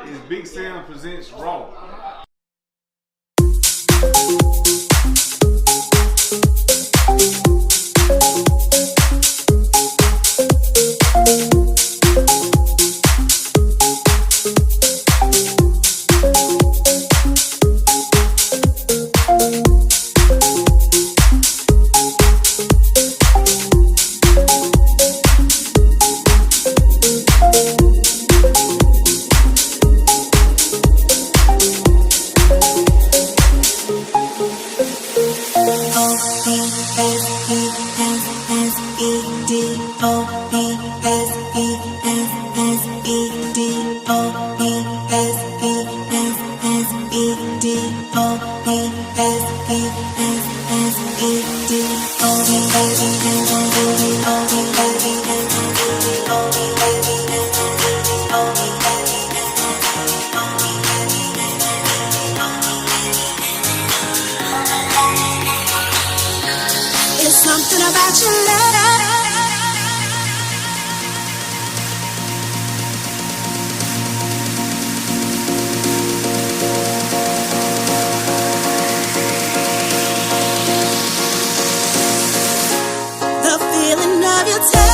is Big Sam Presents Raw. Something about your letter. The feeling of your touch.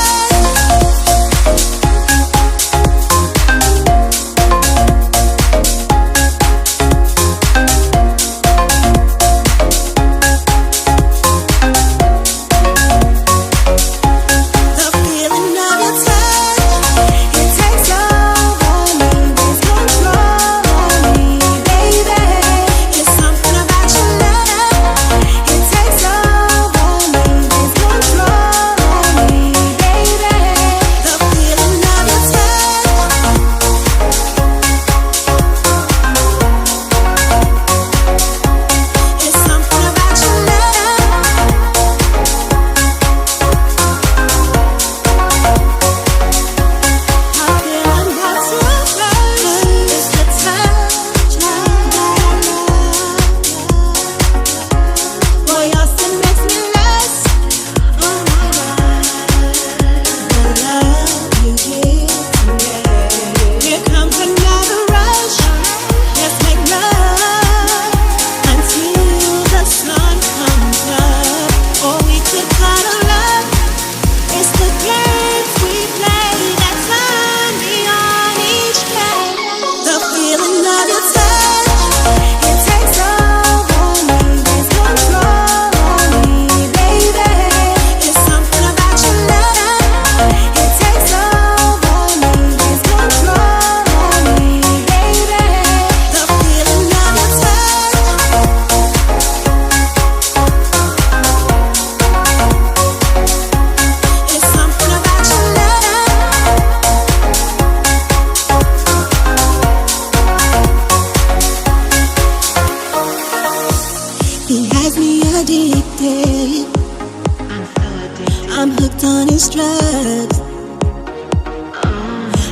I'm hooked on his drugs.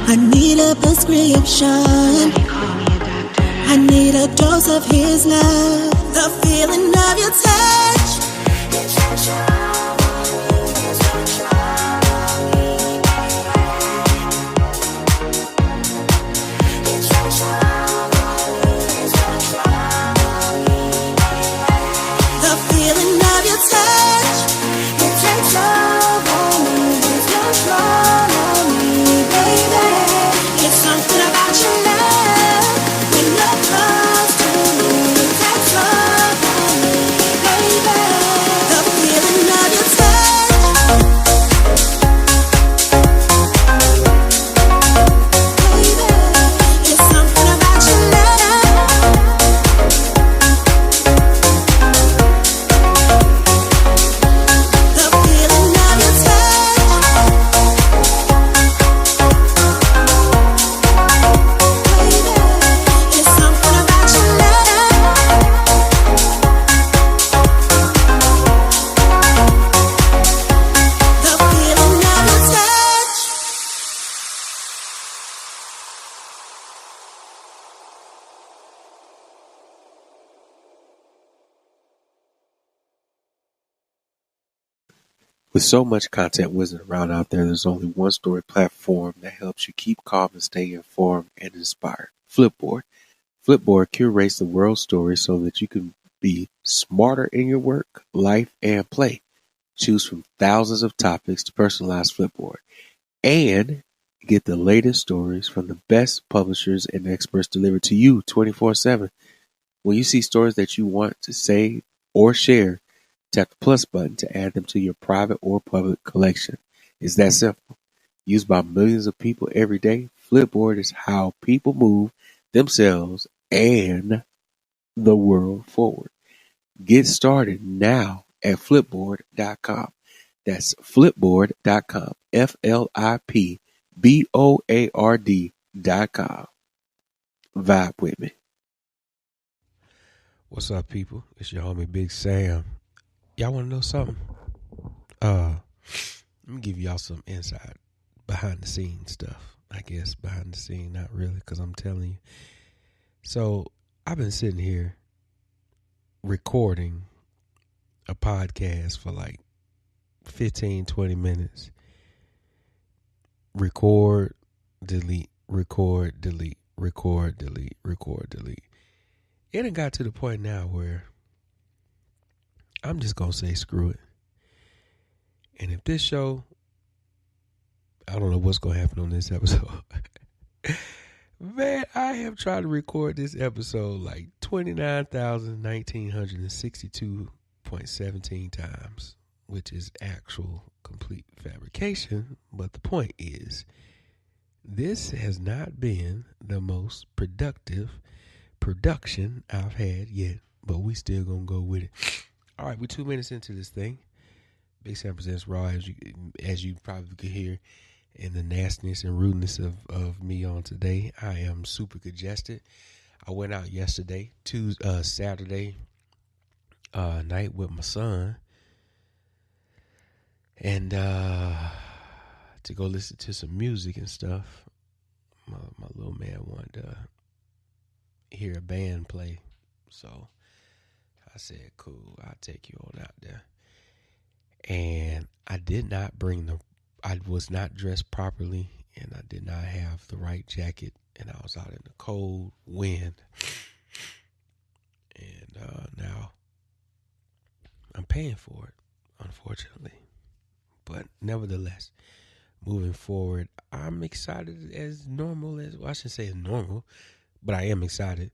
I need a prescription. I need a dose of his love. The feeling of your touch. The feeling of your touch. It takes over me, it's control on me, baby. It's something about your love. When you're close to me, it takes over me, baby. The feeling With so much content whizzing around out there, there's only one story platform that helps you keep calm and stay informed and inspired. Flipboard. Flipboard curates the world's stories so that you can be smarter in your work, life, and play. Choose from thousands of topics to personalize Flipboard and get the latest stories from the best publishers and experts delivered to you 24/7. When you see stories that you want to save or share, tap the plus button to add them to your private or public collection. It's that simple. Used by millions of people every day, Flipboard is how people move themselves and the world forward. Get started now at flipboard.com. That's flipboard.com. FLIPBOARD.com. Vibe with me. What's up, people? It's your homie Big Sam. Y'all want to know something? Let me give y'all some insight, behind the scenes stuff. I guess behind the scene, not really, because I'm telling you. So I've been sitting here recording a podcast for like 15, 20 minutes. Record, delete, record, delete, record, delete, record, delete. It done got to the point now where I'm just going to say screw it. And if this show, I don't know what's going to happen on this episode. Man, I have tried to record this episode like 29,162.17 times, which is actual complete fabrication. But the point is, this has not been the most productive production I've had yet, but we still gonna go with it. All right, we're 2 minutes into this thing. Big Sam Presents Raw, as you probably could hear in the nastiness and rudeness of me on today. I am super congested. I went out yesterday, Saturday night with my son, and to go listen to some music and stuff. My little man wanted to hear a band play, so I said, cool, I'll take you on out there. And I was not dressed properly, and I did not have the right jacket, and I was out in the cold wind. And now I'm paying for it, unfortunately. But nevertheless, moving forward, I'm excited as normal as, well, I shouldn't say as normal, but I am excited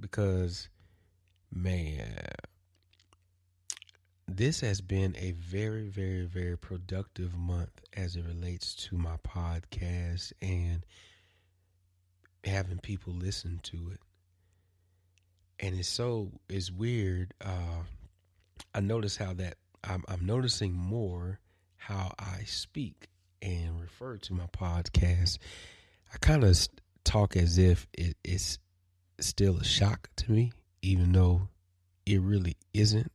because, man, this has been a very, very, very productive month as it relates to my podcast and having people listen to it. And it's weird. I notice how that I'm noticing more how I speak and refer to my podcast. I kind of talk as if it's still a shock to me, even though it really isn't.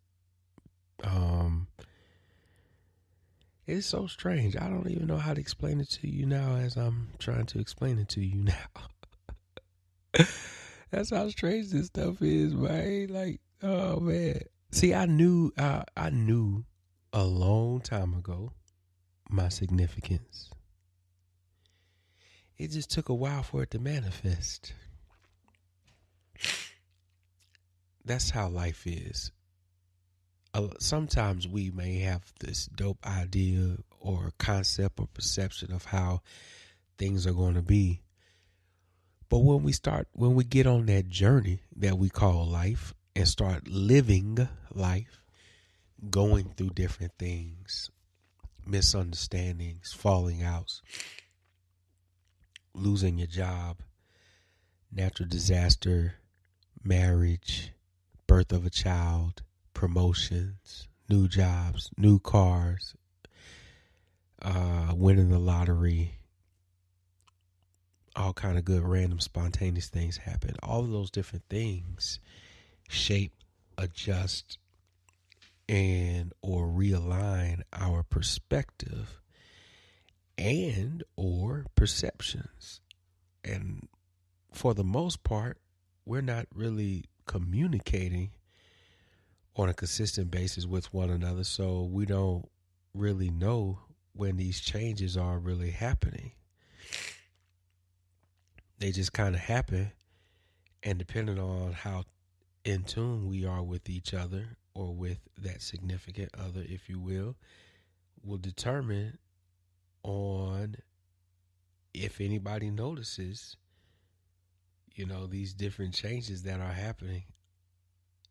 It's so strange. I don't even know how to explain it to you now as I'm trying to explain it to you now. That's how strange this stuff is, man. Like, oh man. See, I knew a long time ago my significance. It just took a while for it to manifest. That's how life is. Sometimes we may have this dope idea or concept or perception of how things are going to be. But when we get on that journey that we call life and start living life, going through different things, misunderstandings, falling outs, losing your job, natural disaster, marriage, birth of a child, promotions, new jobs, new cars, winning the lottery, all kind of good random spontaneous things happen. All of those different things shape, adjust, and or realign our perspective and or perceptions. And for the most part, we're not really communicating on a consistent basis with one another, so we don't really know when these changes are really happening. They just kind of happen, and depending on how in tune we are with each other or with that significant other, if you will determine on if anybody notices, these different changes that are happening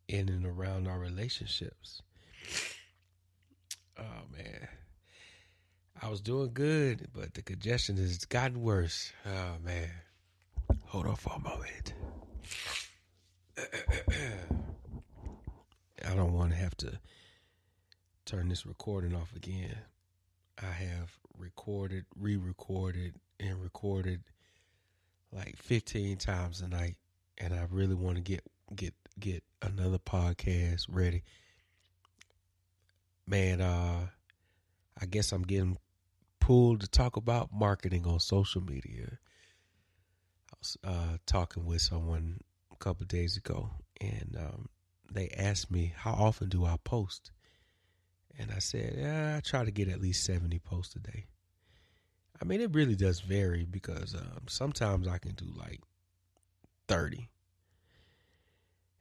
in and around our relationships. Oh, man. I was doing good, but the congestion has gotten worse. Oh, man. Hold on for a moment. I don't want to have to turn this recording off again. I have recorded, re-recorded, and recorded like 15 times a night, and I really want to get another podcast ready. Man, I guess I'm getting pulled to talk about marketing on social media. I was talking with someone a couple of days ago, and they asked me, how often do I post? And I said, I try to get at least 70 posts a day. I mean, it really does vary because sometimes I can do like 30.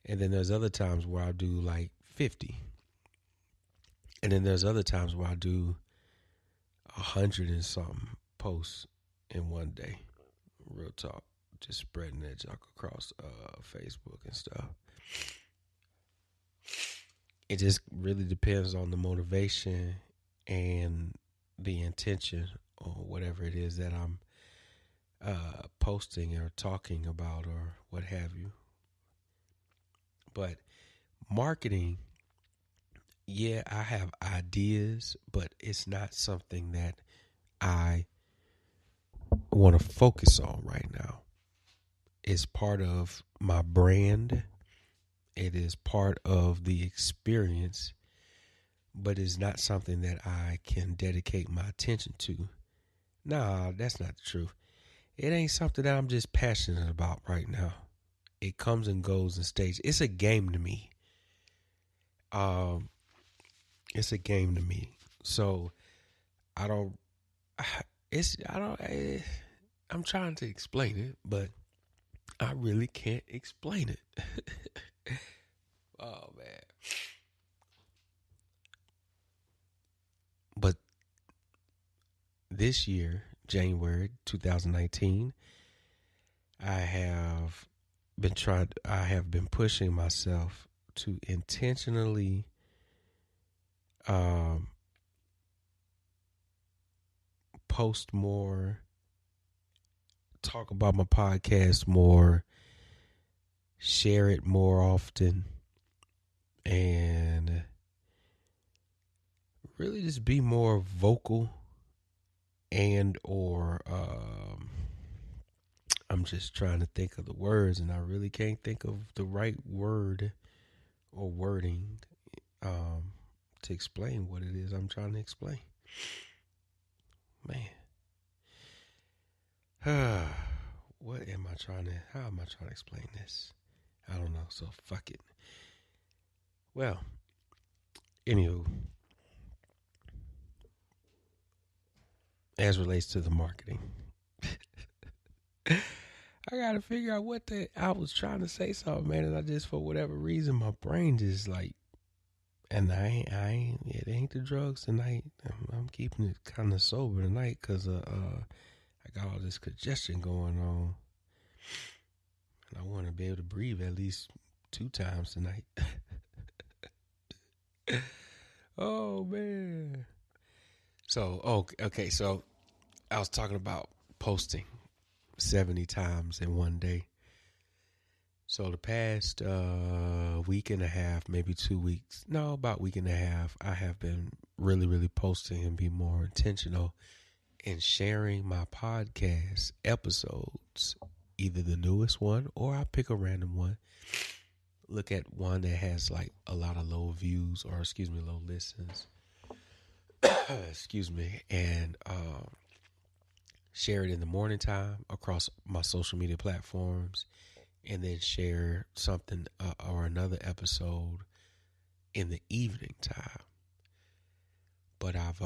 And then there's other times where I'll do like 50. And then there's other times where I do 100 and something posts in one day. Real talk. Just spreading that junk across Facebook and stuff. It just really depends on the motivation and the intention or whatever it is that I'm posting or talking about or what have you. But marketing, yeah, I have ideas, but it's not something that I want to focus on right now. It's part of my brand. It is part of the experience, but it's not something that I can dedicate my attention to. Nah, that's not the truth. It ain't something that I'm just passionate about right now. It comes and goes in stages. It's a game to me. It's a game to me. So I'm trying to explain it, but I really can't explain it. Oh, man. But this year, January 2019, I have been pushing myself to intentionally post more, talk about my podcast more, share it more often, and really just be more vocal and or I'm just trying to think of the words, and I really can't think of the right word or wording to explain what it is I'm trying to explain. Man. How am I trying to explain this? I don't know, so fuck it. Well, anywho, as relates to the marketing, I gotta figure out I was trying to say something, man, and I just, for whatever reason, my brain just like, and it ain't the drugs tonight. I'm keeping it kind of sober tonight because I got all this congestion going on, and I want to be able to breathe at least 2 times tonight. Oh, man. So, okay. So I was talking about posting 70 times in one day. So the past week and a half, maybe 2 weeks, about week and a half, I have been really, really posting and be more intentional in sharing my podcast episodes, either the newest one or I pick a random one. Look at one that has like a lot of low views or low listens. And share it in the morning time across my social media platforms, and then share something or another episode in the evening time. but I've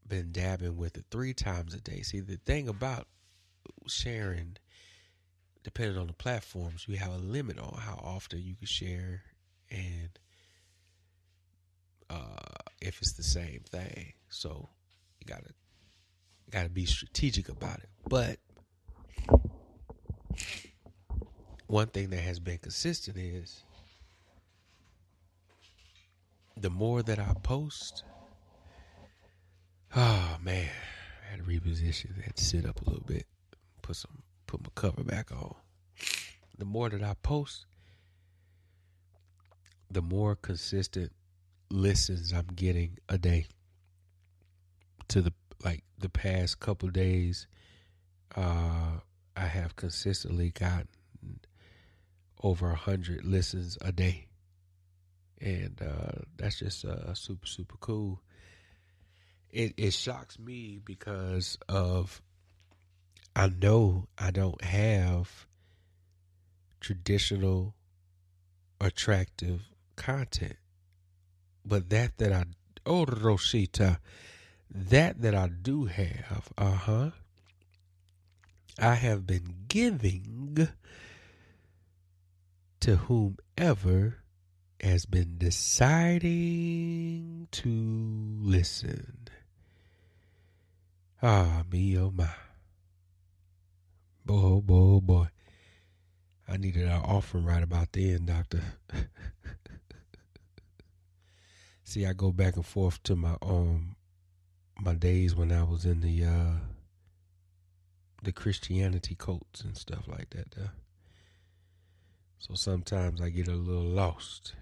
been dabbing with it 3 times a day. See, the thing about sharing, depending on the platforms, you have a limit on how often you can share and if it's the same thing. So you gotta be strategic about it. But one thing that has been consistent is the more that I post, oh man, I had to reposition, I had to sit up a little bit, put my cover back on. The more that I post, the more consistent listens I'm getting a day. To the past couple of days, I have consistently gotten over 100 listens a day, and that's just super, super cool. It shocks me because of, I know I don't have traditional attractive content, but that I Rosita, that I do have, I have been giving to whomever has been deciding to listen. Me, oh my. Boy, oh boy. I needed an offering right about then, doctor. See, I go back and forth to my days when I was in the Christianity cults and stuff like that. So sometimes I get a little lost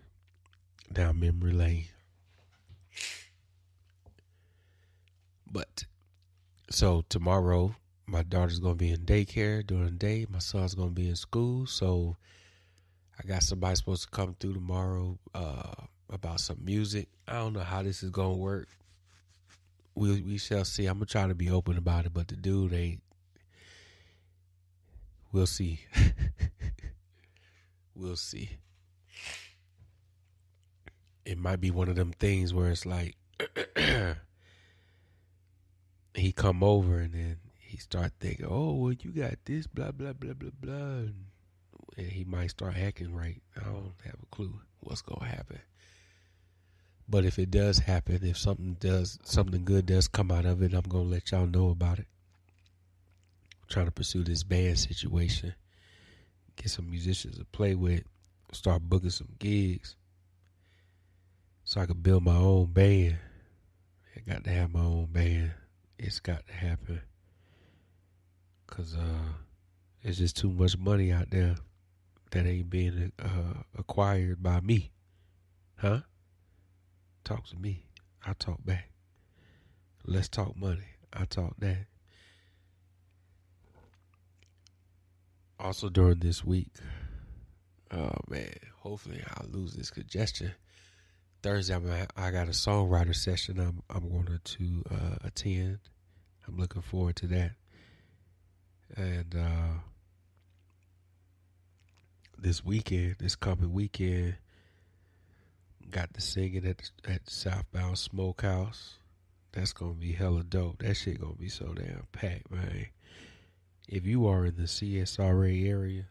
down memory lane. But so tomorrow, my daughter's going to be in daycare during the day. My son's going to be in school. So I got somebody supposed to come through tomorrow about some music. I don't know how this is going to work. We shall see. I'm going to try to be open about it, but the dude ain't. We'll see. We'll see. It might be one of them things where it's like he come over and then he start thinking, oh, well, you got this, blah, blah, blah, blah, blah. And he might start acting right. I don't have a clue what's going to happen. But if it does happen, if something good does come out of it, I'm going to let y'all know about it. I'm trying to pursue this band situation. Get some musicians to play with. Start booking some gigs. So I can build my own band. I got to have my own band. It's got to happen. Because there's just too much money out there that ain't being acquired by me. Huh? Talk to me. I talk back. Let's talk money. I talk that. Also during this week, oh man, hopefully I'll lose this congestion. Thursday, I got a songwriter session I'm going to attend. I'm looking forward to that. And this coming weekend, got to singing at Southbound Smokehouse. That's going to be hella dope. That shit going to be so damn packed, man. If you are in the CSRA area,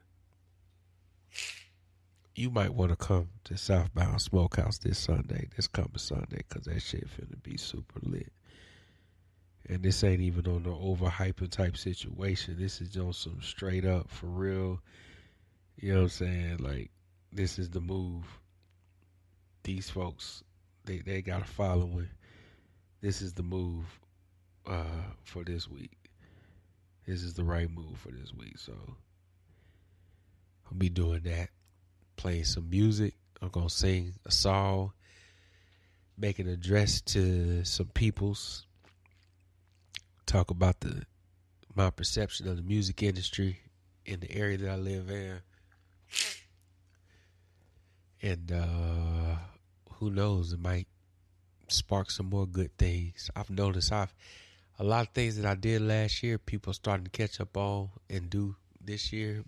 you might want to come to Southbound Smokehouse this coming Sunday, because that shit finna be super lit. And this ain't even on the overhyping type situation. This is on some straight up, for real. You know what I'm saying? Like, this is the move. These folks, they got a following. This is the move for this week. This is the right move for this week. So I'll be doing that. Playing some music. I'm going to sing a song. Make an address to some peoples. Talk about my perception of the music industry in the area that I live in. And who knows, it might spark some more good things. I've noticed a lot of things that I did last year, people are starting to catch up on and do this year.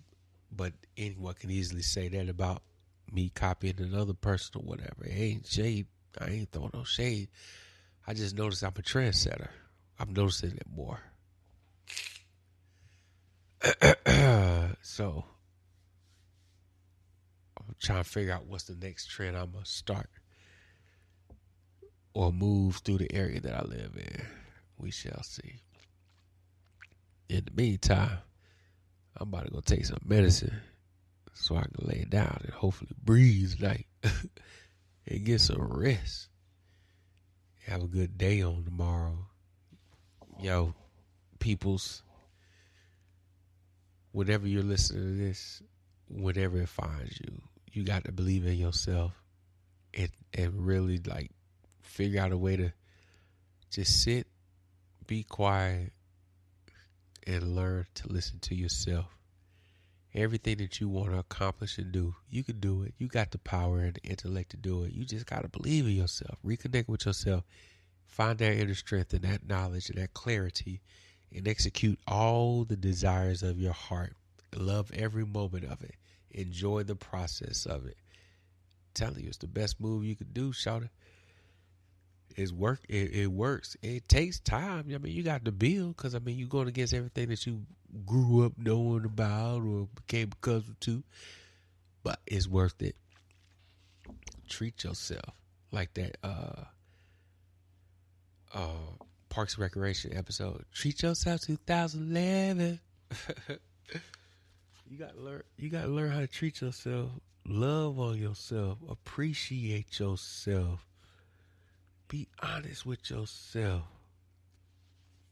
But anyone can easily say that about me copying another person or whatever. It ain't shade. I ain't throwing no shade. I just noticed I'm a trendsetter. I'm noticing it more. So I'm trying to figure out what's the next trend I'm going to start or move through the area that I live in. We shall see. In the meantime, I'm about to go take some medicine so I can lay down and hopefully breathe tonight and get some rest. Have a good day on tomorrow. Yo, peoples, whenever you're listening to this, whenever it finds you, you got to believe in yourself and really like figure out a way to just sit, be quiet, and learn to listen to yourself. Everything that you want to accomplish and do, you can do it. You got the power and the intellect to do it. You just got to believe in yourself. Reconnect with yourself. Find that inner strength and that knowledge and that clarity and execute all the desires of your heart. Love every moment of it. Enjoy the process of it. I'm telling you, it's the best move you could do, shout it. It works. It takes time. I mean, you got to build because, I mean, you're going against everything that you grew up knowing about or became accustomed to. But it's worth it. Treat yourself like that Parks and Recreation episode. Treat yourself 2011. You gotta learn how to treat yourself. Love on yourself. Appreciate yourself. Be honest with yourself.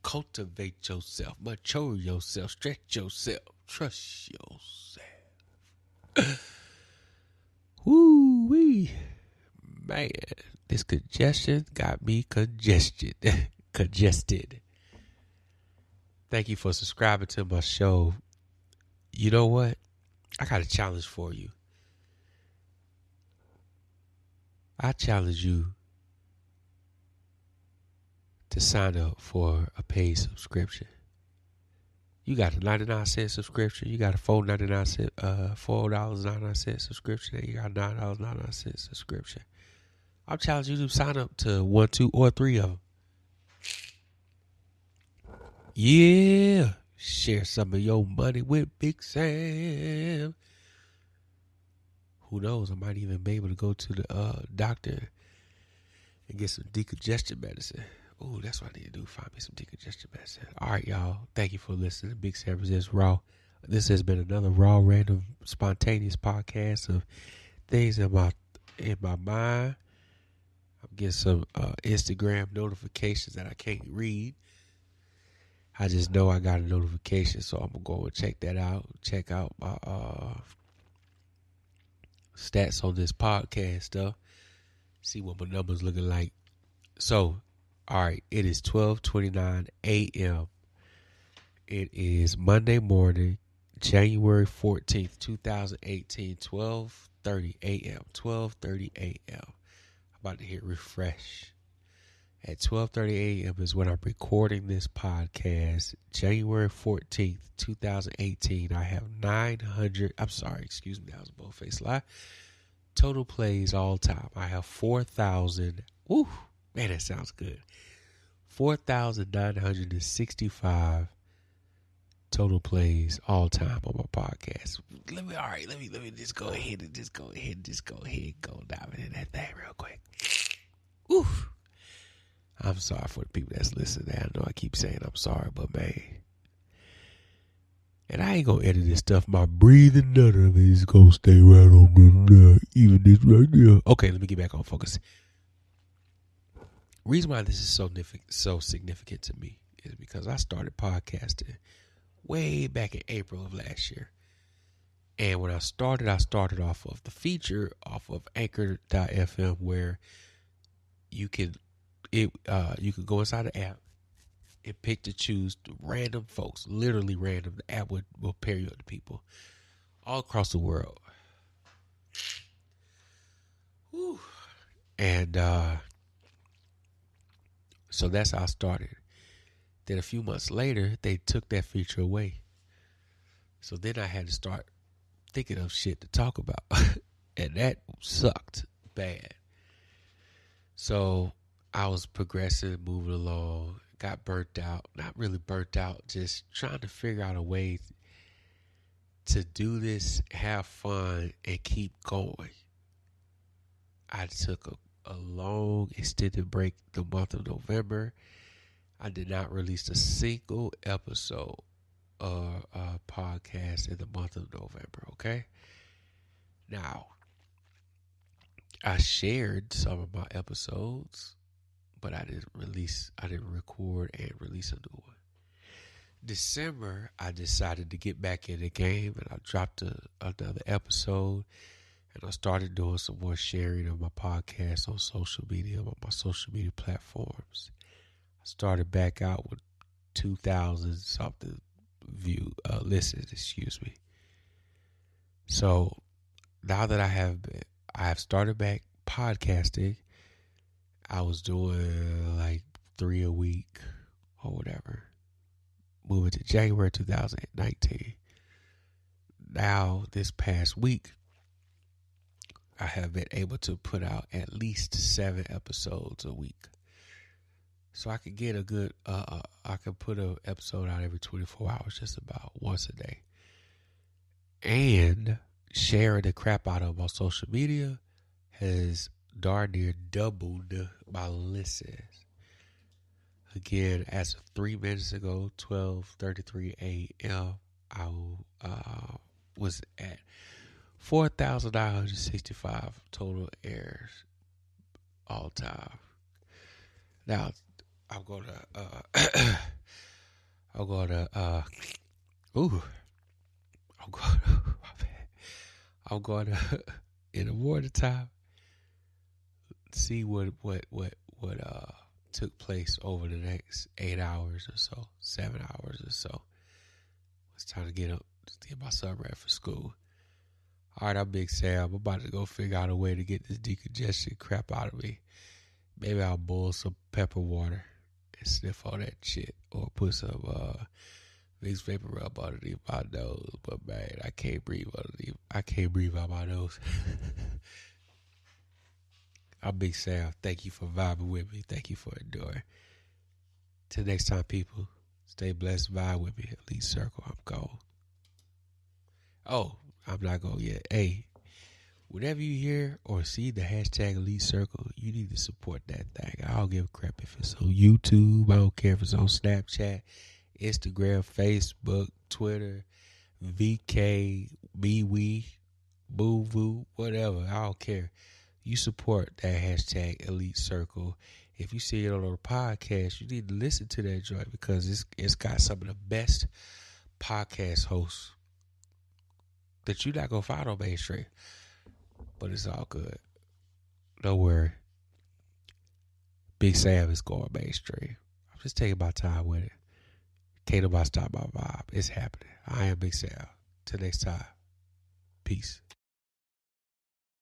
Cultivate yourself. Mature yourself. Stretch yourself. Trust yourself. Woo-wee. Man, this congestion got me congested. Thank you for subscribing to my show. You know what? I got a challenge for you. I challenge you to sign up for a paid subscription. You got a 99-cent subscription. You got a $4.99 subscription. And you got a $9.99 subscription. I'm challenging you to sign up to 1, 2, or 3 of them. Yeah. Share some of your money with Big Sam. Who knows? I might even be able to go to the doctor and get some decongestion medicine. Oh, that's what I need to do. Find me some decongestion medicine. All right, y'all. Thank you for listening to Big Sam Presents Raw. This has been another raw, random, spontaneous podcast of things in my mind. I'm getting some Instagram notifications that I can't read. I just know I got a notification, so I'm going to go and check that out. Check out my stats on this podcast stuff. See what my numbers looking like. So, all right, it is 12:29 a.m. It is Monday morning, January 14th, 2018, 12:30 a.m. 12:30 a.m. I'm about to hit refresh. At 12:30 a.m. is when I'm recording this podcast. January 14th, 2018. I have 900. I'm sorry, excuse me. That was a bold-faced lie. Total plays all time. I have 4,000. Woo, man, that sounds good. 4,965 total plays all time on my podcast. Let me just go ahead and go dive into that thing real quick. Oof. I'm sorry for the people that's listening. I know I keep saying I'm sorry, but man. And I ain't going to edit this stuff. My breathing, none of it is going to stay right on the even this right there. Okay, let me get back on focus. Reason why this is so significant to me is because I started podcasting way back in April of last year. And when I started off of the feature off of Anchor.fm where you can go inside the app and pick to choose random folks, literally random. The app will pair you up to people all across the world. Whew. And so that's how I started. Then a few months later, they took that feature away. So then I had to start thinking of shit to talk about. And that sucked bad. So I was progressing, moving along, got burnt out. Not really burnt out, just trying to figure out a way to do this, have fun, and keep going. I took a long extended break the month of November. I did not release a single episode or podcast in the month of November, okay? Now, I shared some of my episodes, but I didn't record and release a new one. December, I decided to get back in the game, and I dropped another episode, and I started doing some more sharing of my podcast on social media, on my social media platforms. I started back out with 2,000 something listens, excuse me. So now that I have started back podcasting. I was doing like 3 a week or whatever. Moving to January 2019. Now, this past week, I have been able to put out at least 7 episodes a week. So I could get a good, I could put an episode out every 24 hours, just about once a day. And sharing the crap out of my social media has darn near doubled my listens. Again, as of 3 minutes ago, 12:33 a.m., I was at 4,965 total airs all time. Now, I'm gonna in the morning time see what took place over the next 8 hours or so, 7 hours or so. It's time to get up to get my son ready for school. All right, I'm Big Sam. I'm about to go figure out a way to get this decongestion crap out of me. Maybe I'll boil some pepper water and sniff all that shit, or put some Vicks Vapor Rub underneath my nose. But man, I can't breathe out my nose. I'm Big Sam. Thank you for vibing with me. Thank you for enduring. Till next time, people. Stay blessed. Vibe with me. Elite Circle. I'm gone. Oh, I'm not gone yet. Hey, whenever you hear or see the hashtag Elite Circle, you need to support that thing. I don't give a crap if it's on YouTube. I don't care if it's on Snapchat, Instagram, Facebook, Twitter, VK, MeWe, Boo, whatever. I don't care. You support that hashtag Elite Circle. If you see it on a podcast, you need to listen to that joint, because it's got some of the best podcast hosts that you're not going to find on mainstream. But it's all good. Don't worry. Big Sam is going mainstream. I'm just taking my time with it. Can't nobody stop my vibe. It's happening. I am Big Sam. Till next time. Peace.